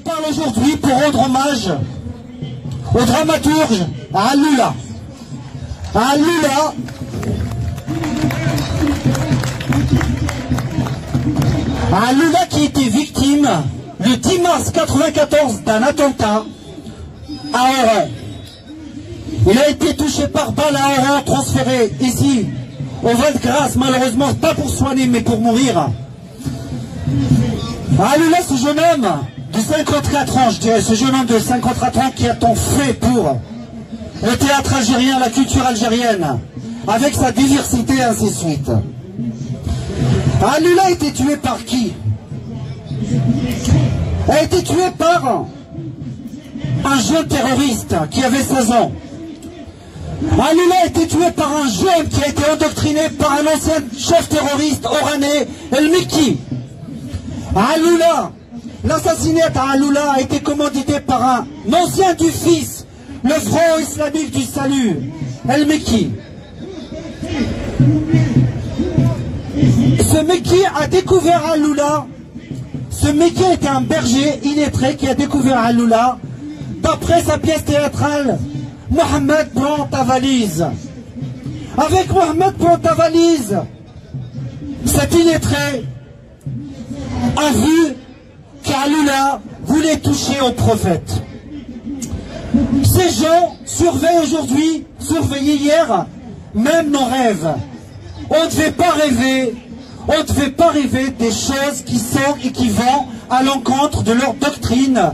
parle aujourd'hui pour rendre hommage au dramaturge Alula. Alula qui était victime le 10 mars 1994 d'un attentat à Oran. Il a été touché par balle à Oran, transféré ici au Val-de-Grâce, malheureusement pas pour soigner mais pour mourir. Alula, ce jeune homme de 54 ans, je dirais, ce jeune homme de 54 ans qui a tant fait pour le théâtre algérien, la culture algérienne, avec sa diversité et ainsi de suite. Alula a été tué par qui? Elle a été tuée par un jeune terroriste qui avait 16 ans. Alula a été tué par un jeune qui a été endoctriné par un ancien chef terroriste oranais, El Mekki. Alula, l'assassinat à Alula a été commandité par un ancien du fils, le Front islamique du salut, El Mekki. Ce Mekki a découvert Alula. Ce Mekki était un berger illettré qui a découvert Alula d'après sa pièce théâtrale Mohamed prend ta valise. Avec Mohamed prend ta valise, cet illettré a vu qu'Alula voulait toucher au prophète. Ces gens surveillent aujourd'hui, surveillaient hier, même nos rêves. On ne devait pas rêver des choses qui sont et qui vont à l'encontre de leur doctrine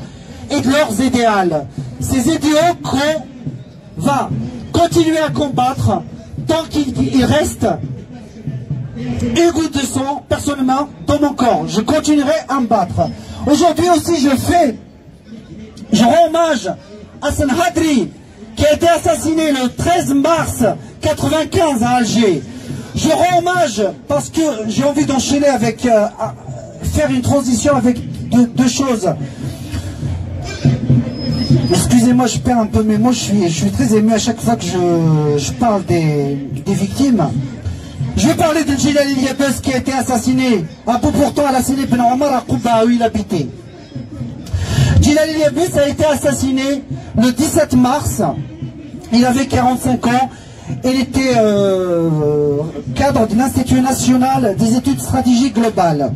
et de leurs idéaux. Ces idéaux qu'on va continuer à combattre tant qu'il reste une goutte de sang, personnellement, dans mon corps. Je continuerai à me battre. Aujourd'hui aussi, je rends hommage à Hassan Hadri, qui a été assassiné le 13 mars 1995 à Alger. Je rends hommage parce que j'ai envie d'enchaîner avec, faire une transition avec deux choses. Excusez-moi, je perds un peu mes mots, je suis très ému à chaque fois que je parle des victimes. Je vais parler de Djilal Yabès qui a été assassiné à bout portant à la Sine Ben Omar à Kouba où il habitait. Djilal Yabès a été assassiné le 17 mars, il avait 45 ans. Il était cadre de l'Institut national des études stratégiques globales.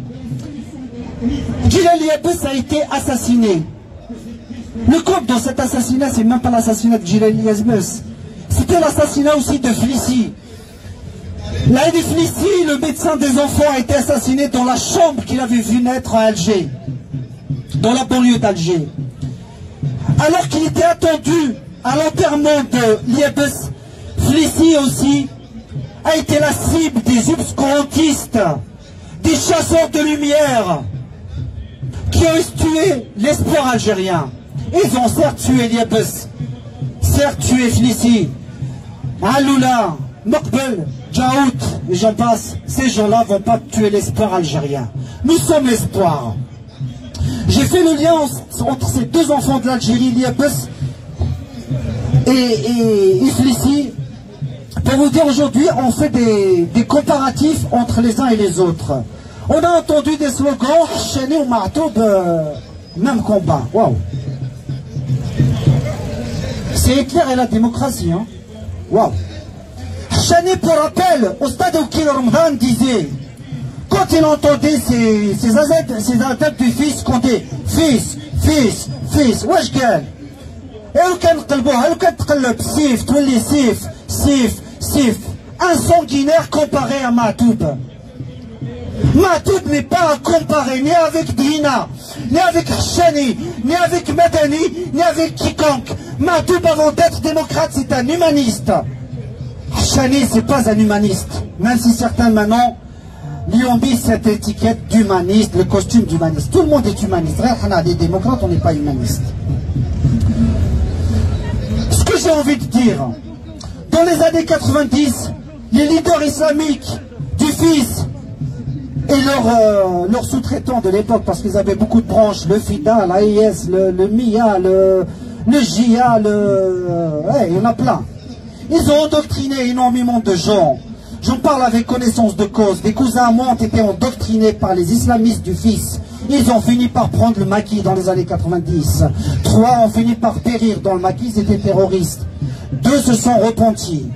Djilal Yabès a été assassiné. Le compte dans cet assassinat, c'est même pas l'assassinat de Djilal Yabès. C'était l'assassinat aussi de Flissi. Laïdi Flissi, le médecin des enfants, a été assassiné dans la chambre qu'il avait vu naître à Alger, dans la banlieue d'Alger. Alors qu'il était attendu à l'enterrement de Yabès, Flissi aussi a été la cible des obscurantistes, des chasseurs de lumière, qui ont tué l'espoir algérien. Ils ont certes tué Yabès, certes tué Flissi, Alula, Mokbel, Djaout, et j'en passe. Ces gens-là ne vont pas tuer l'espoir algérien. Nous sommes l'espoir. J'ai fait le lien entre ces deux enfants de l'Algérie, Yabès et Flissi. Pour vous dire, aujourd'hui, on fait des comparatifs entre les uns et les autres. On a entendu des slogans, Chani ou Martoub, même combat. Waouh! C'est Hitler et la démocratie, hein? Waouh! Chani, pour rappel, au stade où Kil Ramadan disait, quand il entendait ces adeptes du fils compter fils, fils, fils, wesh قال؟ Et où كان قلبوها؟ où كان تقلب سيف تولي سيف سيف سيف un sanguinaire comparé à Matoub. Matoub n'est pas à comparer ni avec Drina, ni avec Chani, ni avec Madani, ni avec quiconque. Matoub, avant d'être démocrate, c'est un humaniste. Chani, c'est pas un humaniste, même si certains maintenant lui ont mis cette étiquette d'humaniste, le costume d'humaniste. Tout le monde est humaniste. Les démocrates, on n'est pas humaniste. Ce que j'ai envie de dire, dans les années 90, les leaders islamiques du FIS et leurs sous-traitants de l'époque, parce qu'ils avaient beaucoup de branches, le FIDA, l'AIS, le MIA, le JIA, il y en a plein. Ils ont endoctriné énormément de gens. J'en parle avec connaissance de cause. Des cousins à moi ont été endoctrinés par les islamistes du FIS Ils ont fini par prendre le maquis dans les années 90. 3 ont fini par périr dans le maquis, ils étaient terroristes. 2 se sont repentis.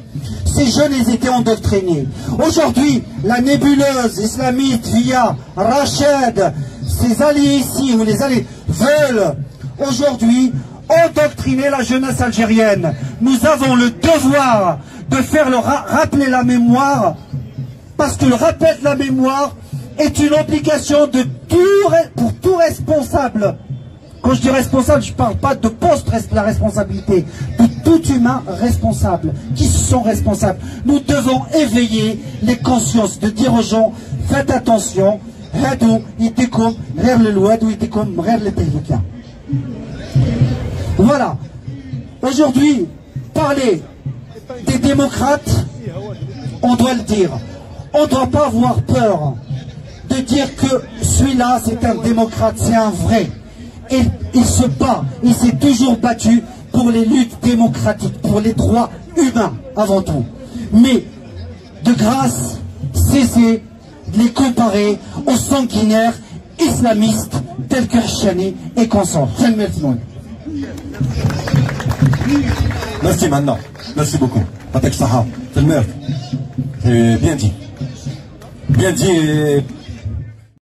Ces jeunes, ils étaient endoctrinés. Aujourd'hui, la nébuleuse islamiste via Rached, ses alliés ici, ou les alliés, veulent aujourd'hui endoctriner la jeunesse algérienne. Nous avons le devoir de faire rappeler la mémoire, parce que le rappel de la mémoire est une obligation de pour tout responsable. Quand je dis responsable, je ne parle pas de poste la responsabilité, de tout humain responsable. Qui sont responsables? Nous devons éveiller les consciences, de dire aux gens, faites attention, voilà. Aujourd'hui, parler des démocrates, on doit le dire. On ne doit pas avoir peur de dire que celui-là, c'est un démocrate, c'est un vrai. Et il se bat, il s'est toujours battu pour les luttes démocratiques, pour les droits humains avant tout. Mais, de grâce, cessez de les comparer aux sanguinaires islamistes tels que Chani et consorts. Merci maintenant. Merci beaucoup. Patek Saha, c'est le meurtre. Bien dit. Bien dit.